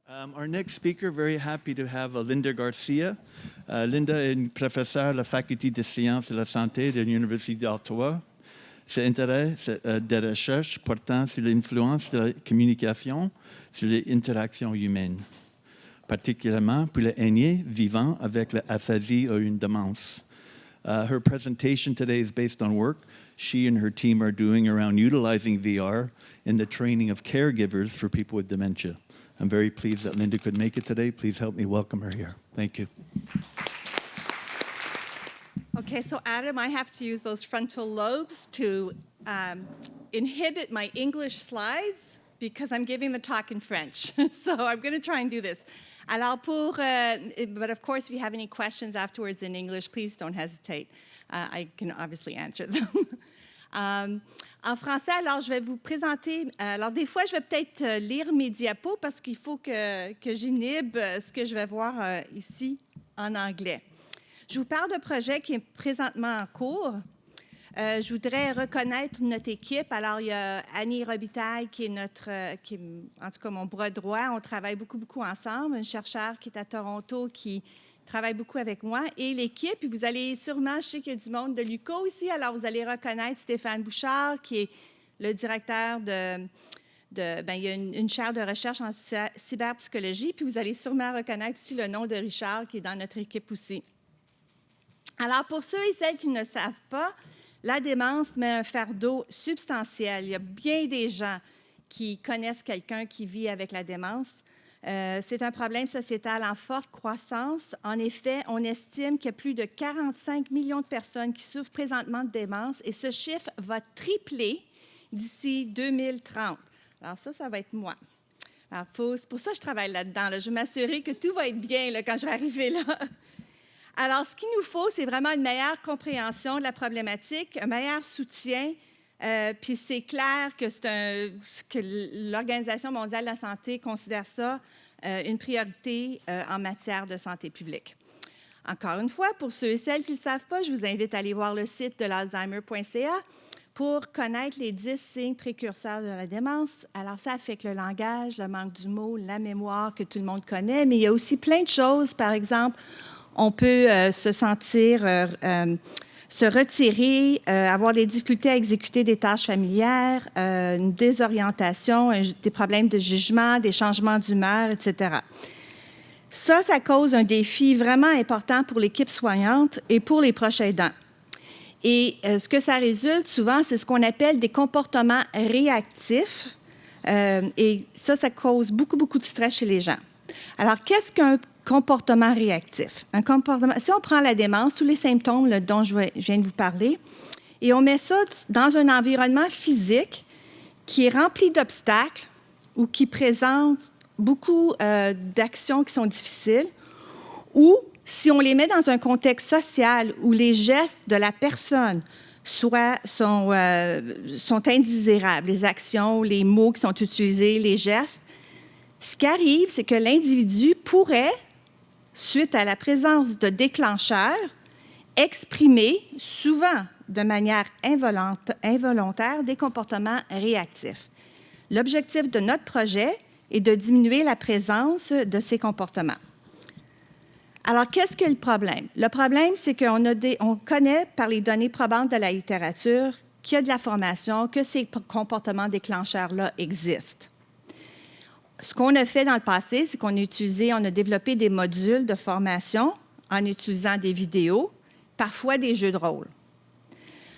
Our next speaker, very happy to have Linda Garcia. Linda est une professeure à la Faculté des sciences de la santé de l'Université d'Ottawa. Ses intérêts de recherche portant sur l'influence de la communication sur les interactions humaines, particulièrement pour les aînés vivant avec l'aphasie ou une démence. Her presentation today is based on work she and her team are doing around utilizing VR in the training of caregivers for people with dementia. I'm very pleased that Linda could make it today. Please help me welcome her here. Thank you. Okay, so Adam, I have to use those frontal lobes to inhibit my English slides because I'm giving the talk in French. So I'm going to try and do this. Alors but of course, if you have any questions afterwards in English, please don't hesitate. I can obviously answer them. En français, alors je vais vous présenter. Alors des fois, je vais peut-être lire mes diapos parce qu'il faut que j'inhibe ce que je vais voir ici en anglais. Je vous parle d'un projet qui est présentement en cours. Je voudrais reconnaître notre équipe. Alors, il y a Annie Robitaille qui est en tout cas mon bras droit. On travaille beaucoup ensemble. Une chercheure qui est à Toronto qui travaille beaucoup avec moi. Et l'équipe, puis vous allez sûrement, je sais qu'il y a du monde de l'UQO ici, alors vous allez reconnaître Stéphane Bouchard qui est le directeur il y a une chaire de recherche en cyberpsychologie. Puis vous allez sûrement reconnaître aussi le nom de Richard qui est dans notre équipe aussi. Alors, pour ceux et celles qui ne le savent pas, la démence met un fardeau substantiel. Il y a bien des gens qui connaissent quelqu'un qui vit avec la démence. C'est un problème sociétal en forte croissance. En effet, on estime qu'il y a plus de 45 millions de personnes qui souffrent présentement de démence et ce chiffre va tripler d'ici 2030. Alors ça va être moi. Alors, c'est pour ça que je travaille là-dedans. Je vais m'assurer que tout va être bien quand je vais arriver là. Alors, ce qu'il nous faut, c'est vraiment une meilleure compréhension de la problématique, un meilleur soutien. Puis c'est clair que l'Organisation mondiale de la santé considère ça une priorité en matière de santé publique. Encore une fois, pour ceux et celles qui ne le savent pas, je vous invite à aller voir le site de l'Alzheimer.ca pour connaître les 10 signes précurseurs de la démence. Alors, ça affecte le langage, le manque du mot, la mémoire que tout le monde connaît, mais il y a aussi plein de choses. Par exemple, on peut se sentir, se retirer, avoir des difficultés à exécuter des tâches familières, une désorientation, des problèmes de jugement, des changements d'humeur, etc. Ça cause un défi vraiment important pour l'équipe soignante et pour les proches aidants. Et ce que ça résulte souvent, c'est ce qu'on appelle des comportements réactifs. Et ça cause beaucoup de stress chez les gens. Alors, qu'est-ce qu'un comportement réactif? Si on prend la démence, tous les symptômes dont je viens de vous parler, et on met ça dans un environnement physique qui est rempli d'obstacles ou qui présente beaucoup d'actions qui sont difficiles, ou si on les met dans un contexte social où les gestes de la personne sont indésirables, les actions, les mots qui sont utilisés, les gestes, ce qui arrive, c'est que l'individu pourrait, suite à la présence de déclencheurs, exprimer, souvent de manière involontaire, des comportements réactifs. L'objectif de notre projet est de diminuer la présence de ces comportements. Alors, qu'est-ce que le problème? Le problème, c'est qu'on connaît par les données probantes de la littérature qu'il y a de la formation, que ces comportements déclencheurs-là existent. Ce qu'on a fait dans le passé, c'est qu'on a développé des modules de formation en utilisant des vidéos, parfois des jeux de rôle.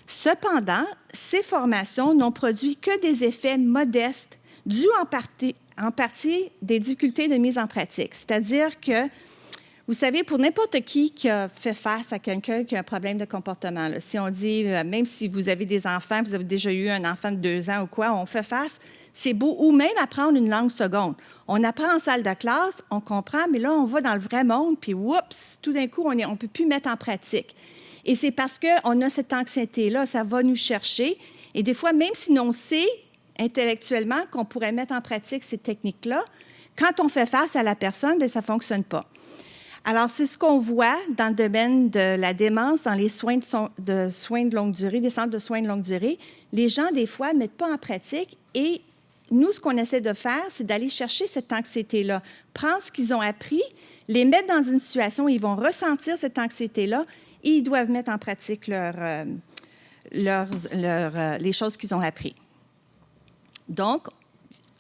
Cependant, ces formations n'ont produit que des effets modestes dus en partie des difficultés de mise en pratique. C'est-à-dire que, vous savez, pour n'importe qui a fait face à quelqu'un qui a un problème de comportement, si on dit, même si vous avez des enfants, vous avez déjà eu un enfant de 2 ans ou quoi, on fait face, c'est beau, ou même apprendre une langue seconde. On apprend en salle de classe, on comprend, mais là, on va dans le vrai monde, puis oups, tout d'un coup, on ne peut plus mettre en pratique. Et c'est parce qu'on a cette anxiété-là, ça va nous chercher. Et des fois, même si on sait intellectuellement qu'on pourrait mettre en pratique ces techniques-là, quand on fait face à la personne, bien, ça ne fonctionne pas. Alors, c'est ce qu'on voit dans le domaine de la démence, dans les soins de longue durée, des centres de soins de longue durée. Les gens, des fois, ne mettent pas en pratique et nous, ce qu'on essaie de faire, c'est d'aller chercher cette anxiété-là, prendre ce qu'ils ont appris, les mettre dans une situation où ils vont ressentir cette anxiété-là et ils doivent mettre en pratique les choses qu'ils ont apprises. Donc,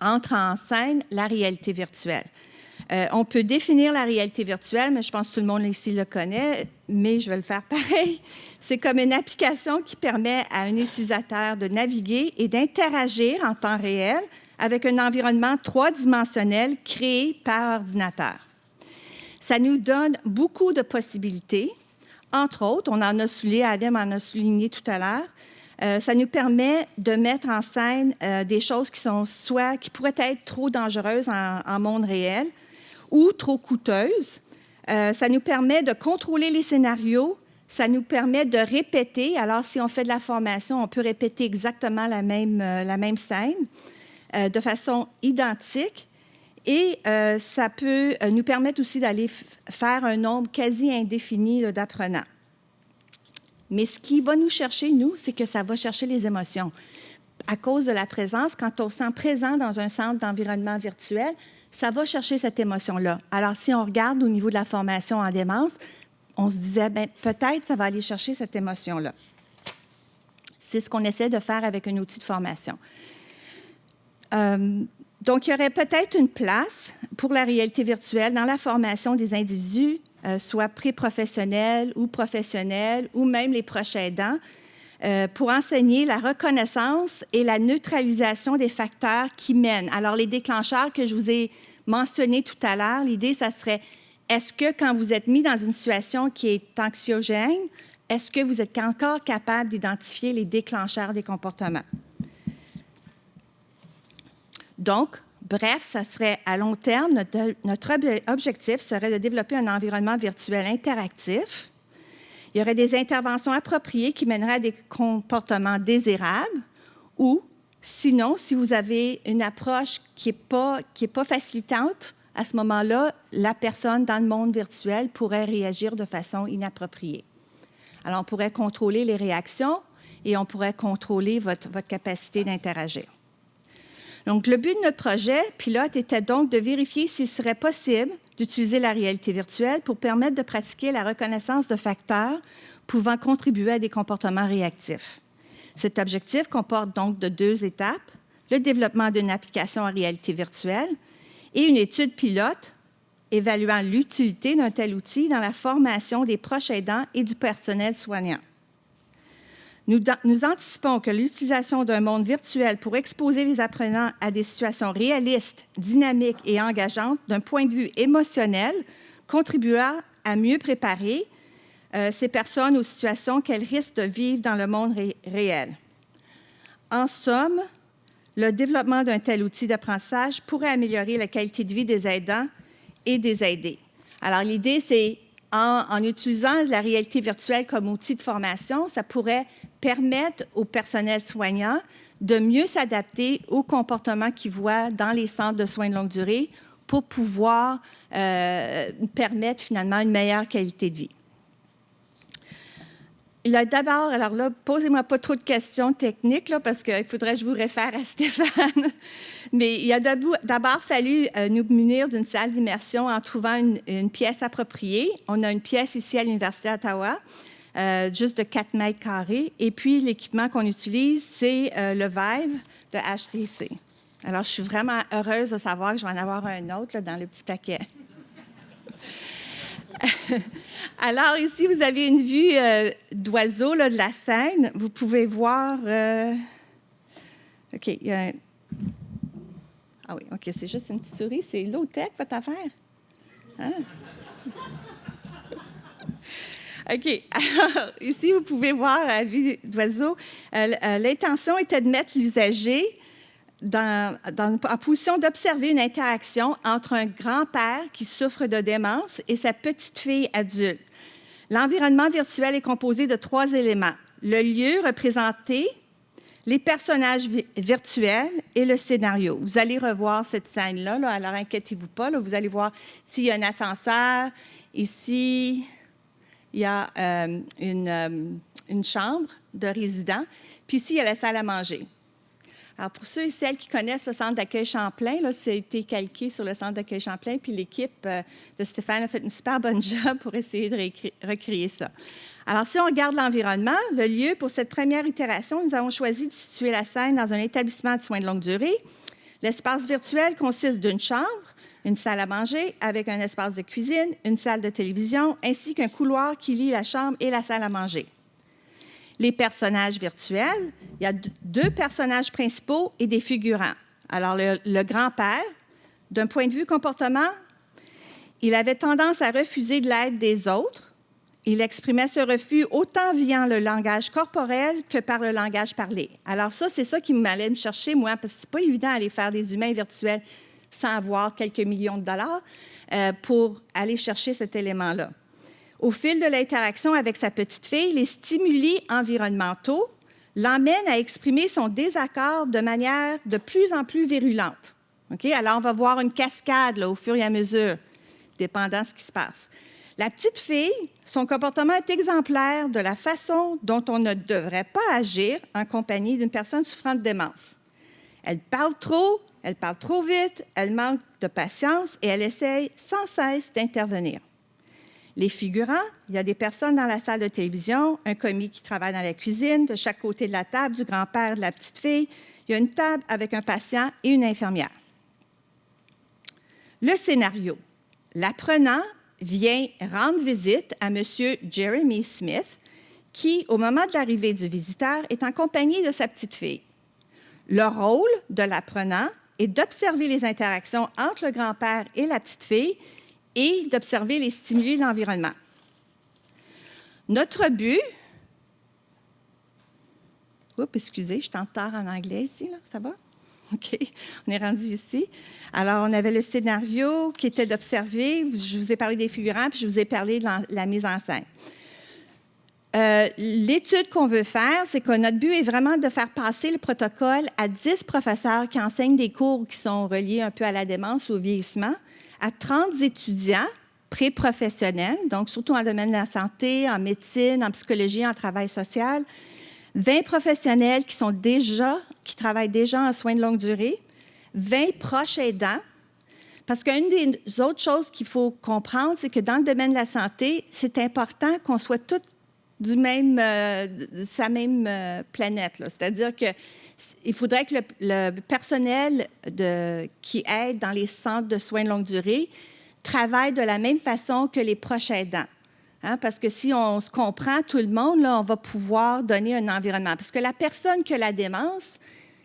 entre en scène la réalité virtuelle. On peut définir la réalité virtuelle, mais je pense que tout le monde ici le connaît, mais je vais le faire pareil. C'est comme une application qui permet à un utilisateur de naviguer et d'interagir en temps réel avec un environnement trois-dimensionnel créé par ordinateur. Ça nous donne beaucoup de possibilités. Entre autres, on en a souligné, Adam en a souligné tout à l'heure, ça nous permet de mettre en scène des choses qui pourraient être trop dangereuses en monde réel ou trop coûteuses. Ça nous permet de contrôler les scénarios. Ça nous permet de répéter. Alors, si on fait de la formation, on peut répéter exactement la même scène de façon identique. Et ça peut nous permettre aussi d'aller faire un nombre quasi indéfini d'apprenants. Mais ce qui va nous chercher, nous, c'est que ça va chercher les émotions. À cause de la présence, quand on se sent présent dans un centre d'environnement virtuel, ça va chercher cette émotion-là. Alors, si on regarde au niveau de la formation en démence, on se disait, bien, peut-être ça va aller chercher cette émotion-là. C'est ce qu'on essaie de faire avec un outil de formation. Donc, il y aurait peut-être une place pour la réalité virtuelle dans la formation des individus, soit pré-professionnels ou professionnels, ou même les proches aidants, pour enseigner la reconnaissance et la neutralisation des facteurs qui mènent. Alors, les déclencheurs que je vous ai mentionnés tout à l'heure, l'idée, ça serait, est-ce que quand vous êtes mis dans une situation qui est anxiogène, est-ce que vous êtes encore capable d'identifier les déclencheurs des comportements? Donc, bref, ça serait à long terme, notre objectif serait de développer un environnement virtuel interactif. Il y aurait des interventions appropriées qui mèneraient à des comportements désirables ou, sinon, si vous avez une approche qui n'est pas facilitante, à ce moment-là, la personne dans le monde virtuel pourrait réagir de façon inappropriée. Alors, on pourrait contrôler les réactions et on pourrait contrôler votre capacité d'interagir. Donc, le but de notre projet pilote était donc de vérifier s'il serait possible d'utiliser la réalité virtuelle pour permettre de pratiquer la reconnaissance de facteurs pouvant contribuer à des comportements réactifs. Cet objectif comporte donc de 2 étapes, le développement d'une application en réalité virtuelle et une étude pilote évaluant l'utilité d'un tel outil dans la formation des proches aidants et du personnel soignant. Nous anticipons que l'utilisation d'un monde virtuel pour exposer les apprenants à des situations réalistes, dynamiques et engageantes d'un point de vue émotionnel contribuera à mieux préparer ces personnes aux situations qu'elles risquent de vivre dans le monde réel. En somme, le développement d'un tel outil d'apprentissage pourrait améliorer la qualité de vie des aidants et des aidés. Alors, l'idée, c'est en utilisant la réalité virtuelle comme outil de formation, ça pourrait permettre au personnel soignant de mieux s'adapter aux comportements qu'ils voient dans les centres de soins de longue durée pour pouvoir permettre finalement une meilleure qualité de vie. D'abord, alors là, posez-moi pas trop de questions techniques, là, parce qu'il faudrait que je vous réfère à Stéphane. Mais il a d'abord fallu nous munir d'une salle d'immersion en trouvant une pièce appropriée. On a une pièce ici à l'Université d'Ottawa, juste de 4 mètres carrés. Et puis, l'équipement qu'on utilise, c'est le Vive de HTC. Alors, je suis vraiment heureuse de savoir que je vais en avoir un autre là, dans le petit paquet. Alors, ici, vous avez une vue d'oiseau de la scène. Vous pouvez voir... OK. Ah oui, OK, c'est juste une petite souris. C'est low-tech, votre affaire? Hein? OK. Alors, ici, vous pouvez voir la vue d'oiseau. L'intention était de mettre l'usager en position d'observer une interaction entre un grand-père qui souffre de démence et sa petite-fille adulte. L'environnement virtuel est composé de 3 éléments. Le lieu représenté, les personnages virtuels et le scénario. Vous allez revoir cette scène-là, là, alors inquiétez-vous pas. Là, vous allez voir s'il y a un ascenseur. Ici, il y a une chambre de résident. Puis ici, il y a la salle à manger. Alors, pour ceux et celles qui connaissent le Centre d'accueil Champlain, là, ça a été calqué sur le Centre d'accueil Champlain, puis l'équipe de Stéphane a fait une super bonne job pour essayer de recréer ça. Alors, si on regarde l'environnement, le lieu pour cette première itération, nous avons choisi de situer la scène dans un établissement de soins de longue durée. L'espace virtuel consiste d'une chambre, une salle à manger avec un espace de cuisine, une salle de télévision, ainsi qu'un couloir qui lie la chambre et la salle à manger. Les personnages virtuels, il y a 2 personnages principaux et des figurants. Alors, le grand-père, d'un point de vue comportement, il avait tendance à refuser de l'aide des autres. Il exprimait ce refus autant via le langage corporel que par le langage parlé. Alors ça, c'est ça qui m'allait me chercher, moi, parce que c'est pas évident d'aller faire des humains virtuels sans avoir quelques millions de dollars pour aller chercher cet élément-là. Au fil de l'interaction avec sa petite fille, les stimuli environnementaux l'emmènent à exprimer son désaccord de manière de plus en plus virulente. Okay? Alors, on va voir une cascade là, au fur et à mesure, dépendant de ce qui se passe. La petite fille, son comportement est exemplaire de la façon dont on ne devrait pas agir en compagnie d'une personne souffrant de démence. Elle parle trop vite, elle manque de patience et elle essaye sans cesse d'intervenir. Les figurants, il y a des personnes dans la salle de télévision, un commis qui travaille dans la cuisine, de chaque côté de la table, du grand-père de la petite fille, il y a une table avec un patient et une infirmière. Le scénario. L'apprenant vient rendre visite à M. Jeremy Smith, qui, au moment de l'arrivée du visiteur, est en compagnie de sa petite fille. Le rôle de l'apprenant est d'observer les interactions entre le grand-père et la petite fille et d'observer les stimuli de l'environnement. Notre but... Oups, excusez, je suis en retard en anglais ici, là, ça va? OK, on est rendu ici. Alors, on avait le scénario qui était d'observer. Je vous ai parlé des figurants, puis je vous ai parlé de la mise en scène. L'étude qu'on veut faire, c'est que notre but est vraiment de faire passer le protocole à 10 professeurs qui enseignent des cours qui sont reliés un peu à la démence ou au vieillissement, à 30 étudiants pré-professionnels, donc surtout en domaine de la santé, en médecine, en psychologie, en travail social, 20 professionnels qui travaillent déjà en soins de longue durée, 20 proches aidants, parce qu'une des autres choses qu'il faut comprendre, c'est que dans le domaine de la santé, c'est important qu'on soit tous de sa même planète. C'est-à-dire qu'il faudrait que le personnel qui aide dans les centres de soins de longue durée travaille de la même façon que les proches aidants. Hein, parce que si on se comprend, tout le monde, là, on va pouvoir donner un environnement. Parce que la personne qui a la démence,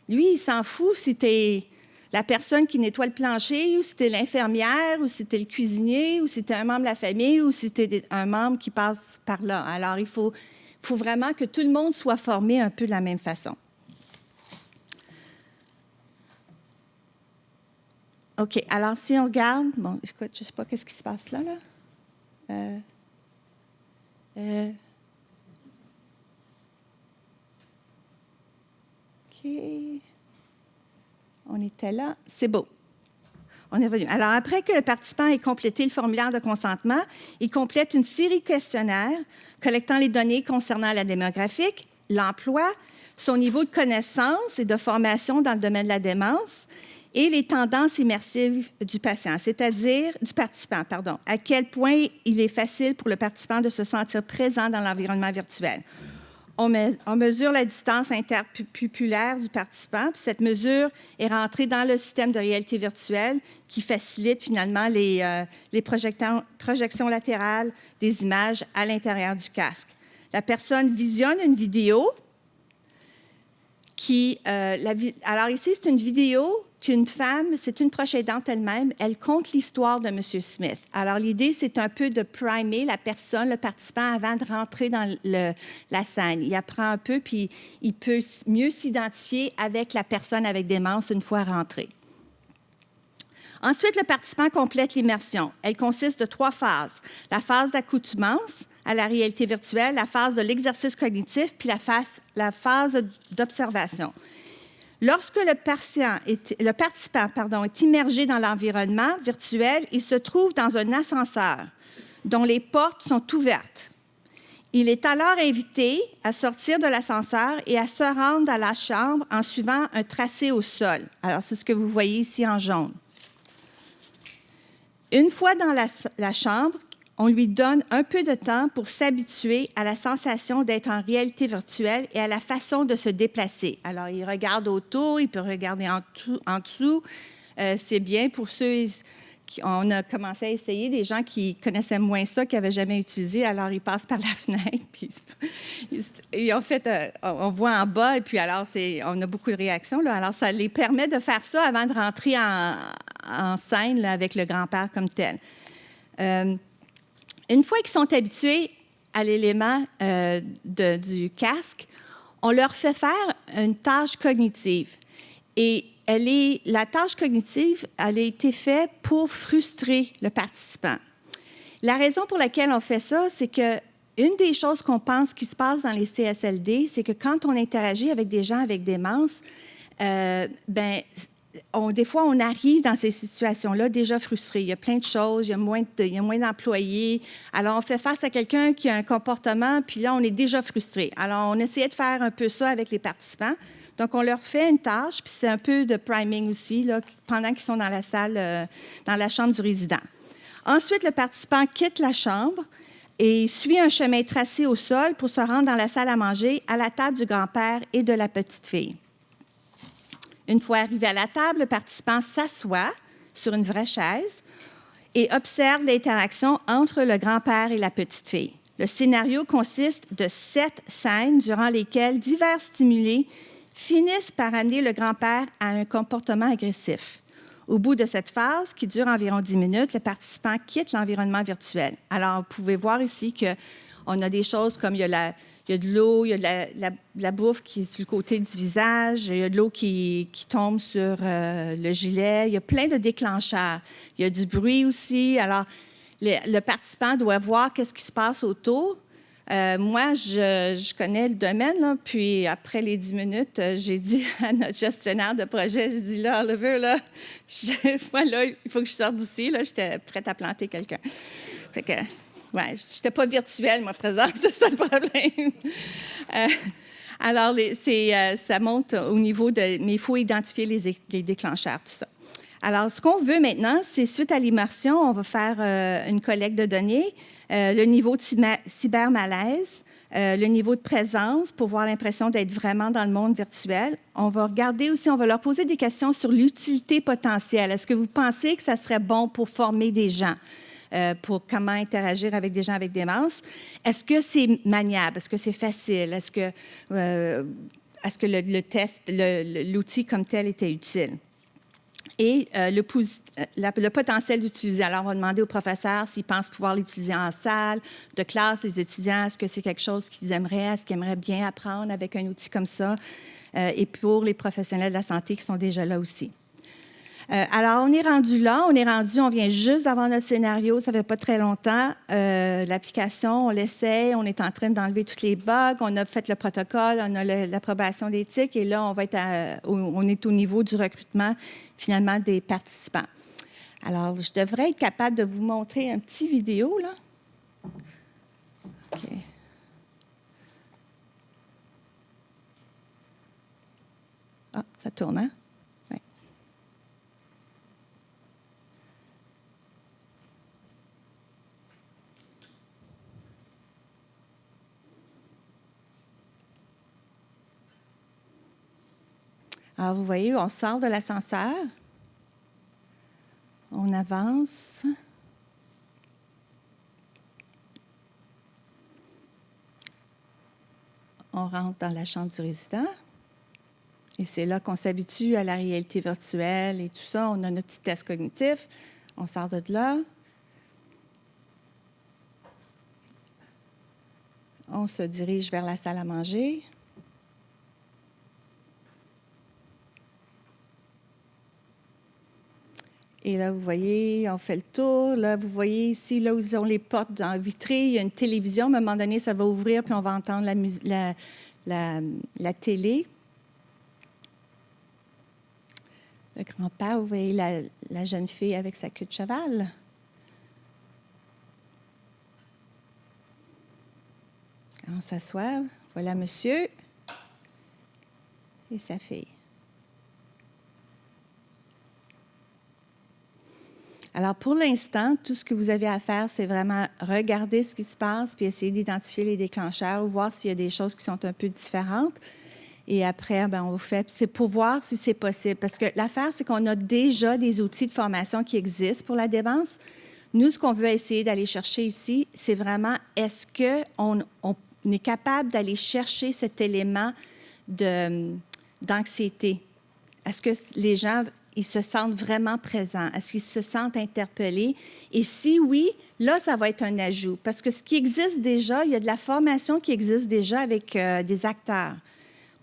lui, il s'en fout si tu es la personne qui nettoie le plancher, ou si tu es l'infirmière, ou si tu es le cuisinier, ou si tu es un membre de la famille, ou si tu es un membre qui passe par là. Alors, il faut vraiment que tout le monde soit formé un peu de la même façon. OK. Alors, si on regarde... Bon, écoute, je ne sais pas qu'est-ce qui se passe là. OK. On était là. C'est beau. On est revenu. Alors, après que le participant ait complété le formulaire de consentement, il complète une série de questionnaires collectant les données concernant la démographique, l'emploi, son niveau de connaissance et de formation dans le domaine de la démence et les tendances immersives du patient, c'est-à-dire du participant, pardon, à quel point il est facile pour le participant de se sentir présent dans l'environnement virtuel. On mesure la distance interpupulaire du participant, puis cette mesure est rentrée dans le système de réalité virtuelle qui facilite finalement les projections latérales des images à l'intérieur du casque. La personne visionne une vidéo alors ici, c'est une vidéo qu'une femme, c'est une proche aidante elle-même, elle conte l'histoire de M. Smith. Alors, l'idée, c'est un peu de primer la personne, le participant, avant de rentrer dans la scène. Il apprend un peu, puis il peut mieux s'identifier avec la personne avec démence une fois rentré. Ensuite, le participant complète l'immersion. Elle consiste de 3 phases. La phase d'accoutumance à la réalité virtuelle, la phase de l'exercice cognitif, puis la phase d'observation. Lorsque le participant est immergé dans l'environnement virtuel, il se trouve dans un ascenseur dont les portes sont ouvertes. Il est alors invité à sortir de l'ascenseur et à se rendre à la chambre en suivant un tracé au sol. Alors, c'est ce que vous voyez ici en jaune. Une fois dans la chambre, on lui donne un peu de temps pour s'habituer à la sensation d'être en réalité virtuelle et à la façon de se déplacer. Alors, il regarde autour, il peut regarder en dessous. C'est bien pour ceux on a commencé à essayer, des gens qui connaissaient moins ça, qui n'avaient jamais utilisé, alors ils passent par la fenêtre, puis en fait, on voit en bas, et puis alors, on a beaucoup de réactions, là, alors ça les permet de faire ça avant de rentrer en scène là, avec le grand-père comme tel. Une fois qu'ils sont habitués à l'élément du casque, on leur fait faire une tâche cognitive. Et la tâche cognitive, elle a été faite pour frustrer le participant. La raison pour laquelle on fait ça, c'est que une des choses qu'on pense qui se passe dans les CSLD, c'est que quand on interagit avec des gens avec démence, des fois, on arrive dans ces situations-là déjà frustrés. Il y a plein de choses, il y a moins d'employés. Alors, on fait face à quelqu'un qui a un comportement, puis là, on est déjà frustré. Alors, on essayait de faire un peu ça avec les participants. Donc, on leur fait une tâche, puis c'est un peu de priming aussi, là, pendant qu'ils sont dans la salle, dans la chambre du résident. Ensuite, le participant quitte la chambre et suit un chemin tracé au sol pour se rendre dans la salle à manger, à la table du grand-père et de la petite fille. Une fois arrivé à la table, le participant s'assoit sur une vraie chaise et observe l'interaction entre le grand-père et la petite fille. Le scénario consiste de 7 scènes durant lesquelles divers stimuli finissent par amener le grand-père à un comportement agressif. Au bout de cette phase, qui dure environ 10 minutes, le participant quitte l'environnement virtuel. Alors, vous pouvez voir ici qu'on a des choses comme il y a de l'eau, il y a de la bouffe qui est sur le côté du visage, il y a de l'eau qui tombe sur le gilet, il y a plein de déclencheurs. Il y a du bruit aussi. Alors, le participant doit voir qu'est-ce qui se passe autour. Moi, je connais le domaine, là, puis après les 10 minutes, j'ai dit à notre gestionnaire de projet, j'ai dit, là, Oliver, là, voilà, il faut que je sorte d'ici, là, j'étais prête à planter quelqu'un. Fait que, ouais, je n'étais pas virtuelle, moi, présente, c'est ça le problème. Alors, ça monte au niveau mais il faut identifier les déclencheurs, tout ça. Alors, ce qu'on veut maintenant, c'est suite à l'immersion, on va faire une collecte de données, le niveau de cybermalaise, le niveau de présence pour voir l'impression d'être vraiment dans le monde virtuel. On va regarder aussi, on va leur poser des questions sur l'utilité potentielle. Est-ce que vous pensez que ça serait bon pour former des gens, pour comment interagir avec des gens avec démence? Est-ce que c'est maniable? Est-ce que c'est facile? Est-ce que le test, l'outil comme tel était utile? Et le potentiel d'utiliser. Alors, on va demander aux professeurs s'ils pensent pouvoir l'utiliser en salle, de classe, les étudiants, est-ce que c'est quelque chose qu'ils aimeraient, est-ce qu'ils aimeraient bien apprendre avec un outil comme ça, et pour les professionnels de la santé qui sont déjà là aussi. Alors, on est rendu là, on vient juste d'avoir notre scénario, ça ne fait pas très longtemps. L'application, on l'essaie, on est en train d'enlever tous les bugs, on a fait le protocole, on a l'approbation d'éthique et là, on est au niveau du recrutement, finalement, des participants. Alors, je devrais être capable de vous montrer un petit vidéo, là. OK. Ah, ça tourne, hein? Alors, vous voyez, on sort de l'ascenseur, on avance. On rentre dans la chambre du résident. Et c'est là qu'on s'habitue à la réalité virtuelle et tout ça. On a notre petit test cognitif. On sort de là. On se dirige vers la salle à manger. Et là, vous voyez, on fait le tour. Là, vous voyez ici, là où ils ont les portes vitrées, il y a une télévision. À un moment donné, ça va ouvrir, puis on va entendre la télé. Le grand-père, vous voyez la jeune fille avec sa queue de cheval. On s'assoit. Voilà monsieur et sa fille. Alors, pour l'instant, tout ce que vous avez à faire, c'est vraiment regarder ce qui se passe puis essayer d'identifier les déclencheurs ou voir s'il y a des choses qui sont un peu différentes. Et après, ben, on vous fait... C'est pour voir si c'est possible. Parce que l'affaire, c'est qu'on a déjà des outils de formation qui existent pour la démence. Nous, ce qu'on veut essayer d'aller chercher ici, c'est vraiment, est-ce qu'on est capable d'aller chercher cet élément d'anxiété? Est-ce que les gens... ils se sentent vraiment présents? Est-ce qu'ils se sentent interpellés? Et si oui, là, ça va être un ajout. Parce que ce qui existe déjà, il y a de la formation qui existe déjà avec des acteurs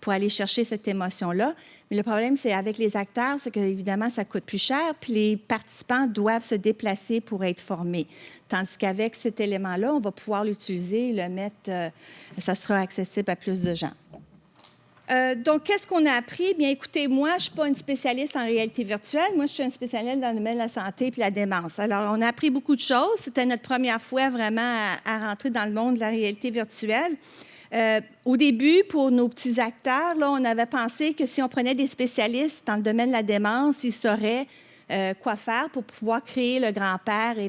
pour aller chercher cette émotion-là. Mais le problème, c'est avec les acteurs, c'est qu'évidemment, ça coûte plus cher, puis les participants doivent se déplacer pour être formés. Tandis qu'avec cet élément-là, on va pouvoir l'utiliser, le mettre, ça sera accessible à plus de gens. Donc, qu'est-ce qu'on a appris? Bien, écoutez, moi, je ne suis pas une spécialiste en réalité virtuelle. Moi, je suis une spécialiste dans le domaine de la santé et la démence. Alors, on a appris beaucoup de choses. C'était notre première fois vraiment à rentrer dans le monde de la réalité virtuelle. Au début, pour nos petits acteurs, là, on avait pensé que si on prenait des spécialistes dans le domaine de la démence, ils sauraient quoi faire pour pouvoir créer le grand-père et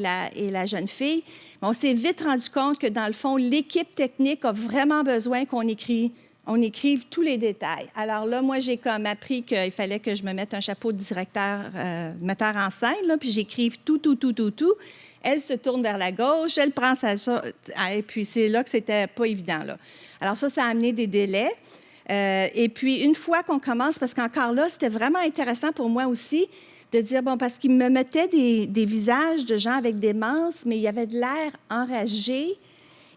la jeune fille. Mais on s'est vite rendu compte que, dans le fond, l'équipe technique a vraiment besoin qu'on écrive tous les détails. Alors là, moi, j'ai comme appris qu'il fallait que je me mette un chapeau de directeur, metteur en scène, là, puis j'écrive tout. Elle se tourne vers la gauche, elle prend sa... Et puis, c'est là que c'était pas évident, là. Alors ça a amené des délais. Et puis, une fois qu'on commence, parce qu'encore là, c'était vraiment intéressant pour moi aussi de dire, bon, parce qu'ils me mettaient des visages de gens avec démence, mais il y avait de l'air enragé.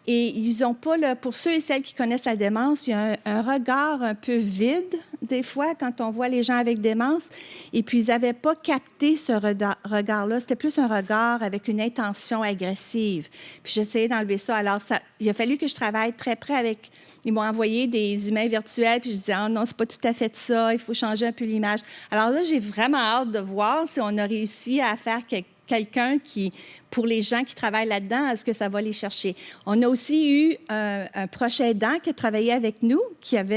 Et ils n'ont pas, pour ceux et celles qui connaissent la démence, il y a un regard un peu vide, des fois, quand on voit les gens avec démence. Et puis, ils n'avaient pas capté ce regard-là. C'était plus un regard avec une intention agressive. Puis, j'essayais d'enlever ça. Alors, il a fallu que je travaille très près avec... Ils m'ont envoyé des humains virtuels, puis je disais, oh non, c'est pas tout à fait ça, il faut changer un peu l'image. Alors là, j'ai vraiment hâte de voir si on a réussi à faire quelqu'un qui, pour les gens qui travaillent là-dedans, est-ce que ça va les chercher? On a aussi eu un proche aidant qui a travaillé avec nous,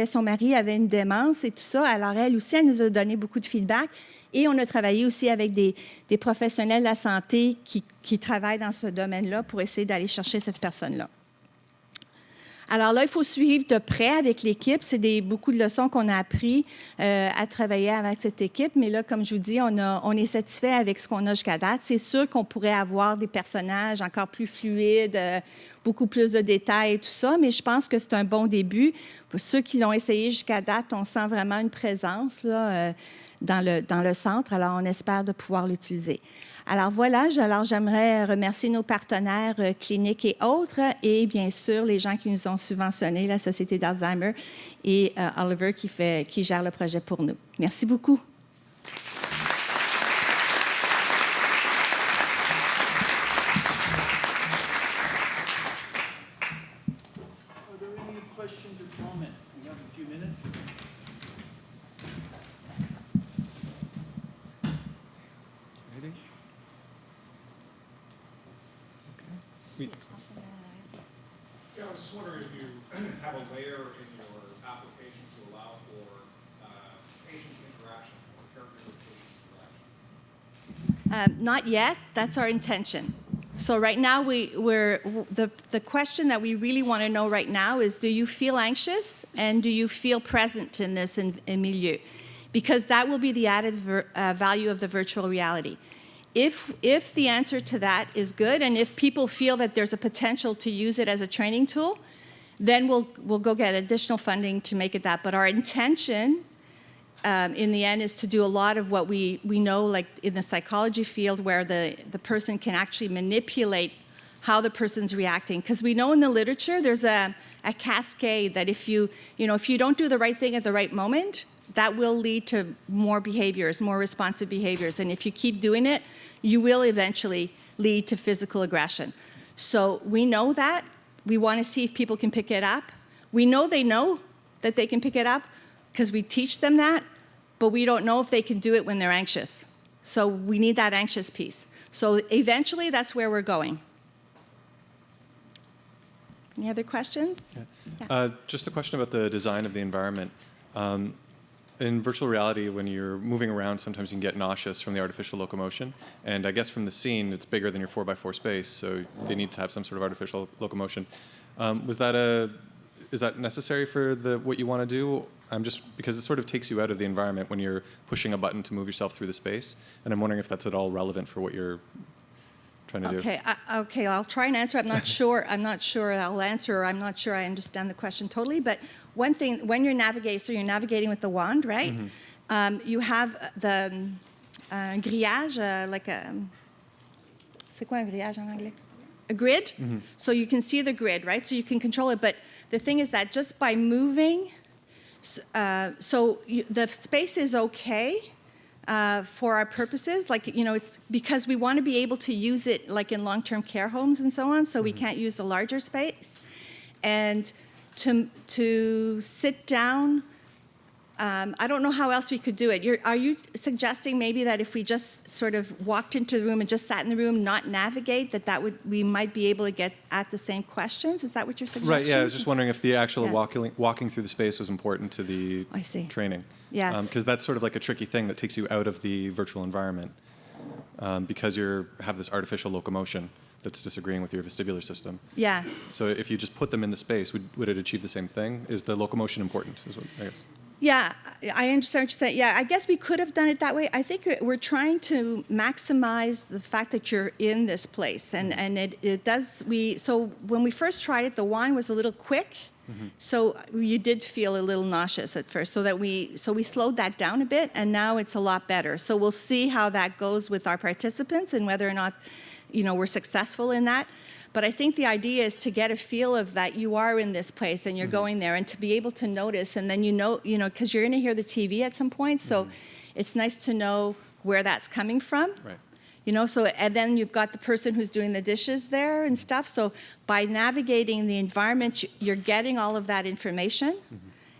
son mari avait une démence et tout ça. Alors, elle aussi, elle nous a donné beaucoup de feedback. Et on a travaillé aussi avec des professionnels de la santé qui travaillent dans ce domaine-là pour essayer d'aller chercher cette personne-là. Alors là, il faut suivre de près avec l'équipe. C'est beaucoup de leçons qu'on a appris à travailler avec cette équipe. Mais là, comme je vous dis, on est satisfait avec ce qu'on a jusqu'à date. C'est sûr qu'on pourrait avoir des personnages encore plus fluides, beaucoup plus de détails et tout ça, mais je pense que c'est un bon début. Pour ceux qui l'ont essayé jusqu'à date, on sent vraiment une présence là, dans le centre. Alors, on espère de pouvoir l'utiliser. Alors voilà, j'aimerais remercier nos partenaires cliniques et autres, et bien sûr les gens qui nous ont subventionné, la Société d'Alzheimer et Oliver qui gère le projet pour nous. Merci beaucoup. Are there any questions or comments? We have a few minutes. Ready? Oui. Yeah, I was just wondering if you have a layer in your application to allow for patient interaction or caregiver-patient interaction. Not yet. That's our intention. So right now, the question that we really want to know right now is, do you feel anxious and do you feel present in this milieu? Because that will be the added value of the virtual reality. If the answer to that is good, and if people feel that there's a potential to use it as a training tool, then we'll go get additional funding to make it that. But our intention, in the end, is to do a lot of what we know, like in the psychology field, where the person can actually manipulate how the person's reacting. Because we know in the literature there's a cascade that if you don't do the right thing at the right moment, that will lead to more behaviors, more responsive behaviors. And if you keep doing it, you will eventually lead to physical aggression. So we know that. We want to see if people can pick it up. We know that they can pick it up because we teach them that, but we don't know if they can do it when they're anxious. So we need that anxious piece. So eventually, that's where we're going. Any other questions? Just a question about the design of the environment. In virtual reality, when you're moving around, sometimes you can get nauseous from the artificial locomotion. And I guess from the scene, it's bigger than your 4x4 space, so they need to have some sort of artificial locomotion. Is that necessary for what you want to do? Because it sort of takes you out of the environment when you're pushing a button to move yourself through the space. And I'm wondering if that's at all relevant for what you're trying to do. Okay, I'll try and answer. I'm not sure I'll answer, or I'm not sure I understand the question totally. But one thing, when you're navigating, so you're navigating with the wand, right? You have the grillage, c'est quoi un grillage en anglais? A grid. So you can see the grid, right? So you can control it. But the thing is that just by moving, the space is okay for our purposes. Like, it's because we want to be able to use it like in long-term care homes and so on, so we can't use the larger space. And to sit down, I don't know how else we could do it. Are you suggesting maybe that if we just sort of walked into the room and just sat in the room, not navigate, we might be able to get at the same questions? Is that what you're suggesting? Right, yeah, I was just wondering if the actual walking through the space was important to the training. Yeah. Because that's sort of like a tricky thing that takes you out of the virtual environment because you have this artificial locomotion that's disagreeing with your vestibular system. Yeah. So if you just put them in the space, would it achieve the same thing? Is the locomotion important, I guess? Yeah, I understand what you're saying. Yeah, I guess we could have done it that way. I think we're trying to maximize the fact that you're in this place, and it does. So when we first tried it, the wine was a little quick, so you did feel a little nauseous at first. So we slowed that down a bit, and now it's a lot better. So we'll see how that goes with our participants and whether or not, we're successful in that. But I think the idea is to get a feel of that you are in this place and you're going there, and to be able to notice, and then because you're going to hear the TV at some point, so it's nice to know where that's coming from. Right. And then you've got the person who's doing the dishes there and stuff. So by navigating the environment, you're getting all of that information.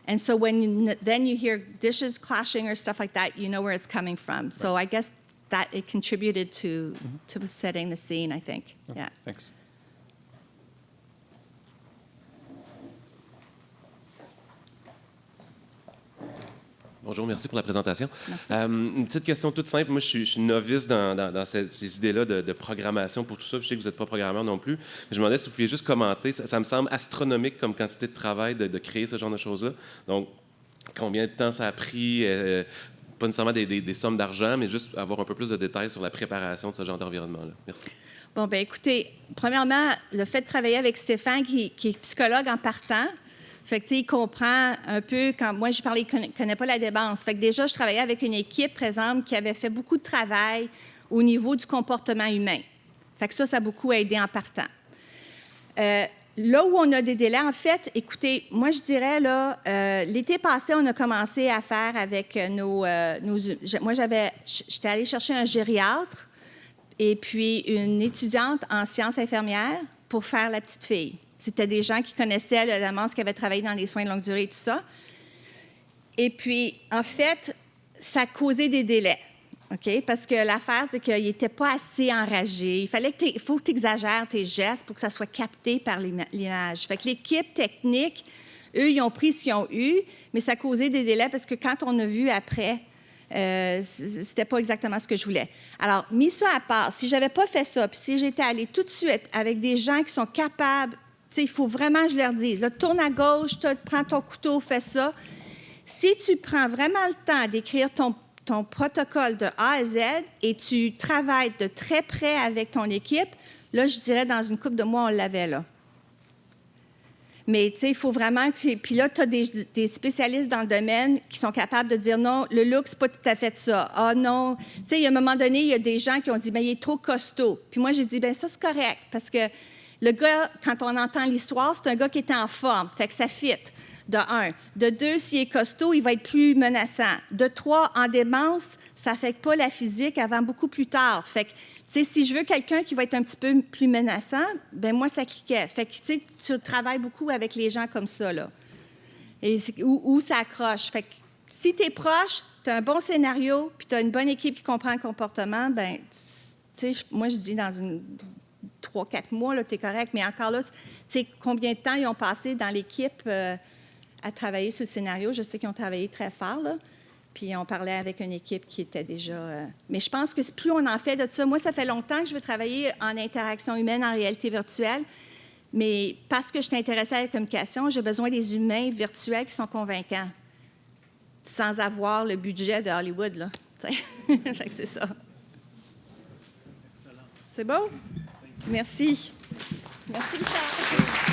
And so when then you hear dishes clashing or stuff like that, you know where it's coming from. Right. So I guess that it contributed to setting the scene, I think. Okay. Yeah. Thanks. Bonjour, merci pour la présentation. Une petite question toute simple. Moi, je suis novice dans ces idées-là de programmation pour tout ça. Je sais que vous n'êtes pas programmeur non plus. Je me demandais si vous pouviez juste commenter. Ça me semble astronomique comme quantité de travail de créer ce genre de choses-là. Donc, combien de temps ça a pris? Pas nécessairement des sommes d'argent, mais juste avoir un peu plus de détails sur la préparation de ce genre d'environnement-là. Merci. Bon, bien, écoutez, premièrement, le fait de travailler avec Stéphane, qui est psychologue en partant, fait que, il comprend un peu, quand moi, je parlais, il ne connaît pas la dépense. Fait que déjà, je travaillais avec une équipe, par exemple, qui avait fait beaucoup de travail au niveau du comportement humain. Fait que ça a beaucoup aidé en partant. Là où on a des délais, en fait, écoutez, moi, je dirais, là, l'été passé, on a commencé à faire avec moi, j'étais allée chercher un gériatre et puis une étudiante en sciences infirmières pour faire la petite fille. C'était des gens qui connaissaient la demande, qui avaient travaillé dans les soins de longue durée et tout ça. Et puis, en fait, ça a causé des délais, OK? Parce que l'affaire, c'est qu'il n'était pas assez enragé. Il faut que tu exagères tes gestes pour que ça soit capté par l'image. Fait que l'équipe technique, eux, ils ont pris ce qu'ils ont eu, mais ça a causé des délais parce que quand on a vu après, c'était pas exactement ce que je voulais. Alors, mis ça à part, si j'avais pas fait ça, puis si j'étais allée tout de suite avec des gens qui sont capables, tu sais, il faut vraiment que je leur dise, là, tourne à gauche, prends ton couteau, fais ça. Si tu prends vraiment le temps d'écrire ton protocole de A à Z et tu travailles de très près avec ton équipe, là, je dirais, dans une couple de mois, on l'avait là. Mais, tu sais, il faut vraiment que... Puis là, tu as des spécialistes dans le domaine qui sont capables de dire non, le look, c'est pas tout à fait ça. Ah non. Tu sais, à un moment donné, il y a des gens qui ont dit, bien, il est trop costaud. Puis moi, j'ai dit, bien, ça, c'est correct. Parce que le gars, quand on entend l'histoire, c'est un gars qui était en forme. Fait que ça fit, de 1. De 2, s'il est costaud, il va être plus menaçant. De 3, en démence, ça n'affecte pas la physique avant beaucoup plus tard. Fait que, tu sais, si je veux quelqu'un qui va être un petit peu plus menaçant, ben moi, ça cliquait. Fait que, tu sais, tu travailles beaucoup avec les gens comme ça, là. Et où ça accroche. Fait que, si tu es proche, tu as un bon scénario, puis tu as une bonne équipe qui comprend le comportement, ben tu sais, moi, je dis dans 3-4 mois, là, tu es correct. Mais encore là, tu sais, combien de temps ils ont passé dans l'équipe à travailler sur le scénario? Je sais qu'ils ont travaillé très fort, là. Puis on parlait avec une équipe qui était déjà... Mais je pense que plus on en fait de ça... Moi, ça fait longtemps que je veux travailler en interaction humaine, en réalité virtuelle. Mais parce que je suis intéressée à la communication, j'ai besoin des humains virtuels qui sont convaincants, sans avoir le budget de Hollywood, là. Fait que c'est ça. C'est beau? Merci. Merci, Richard.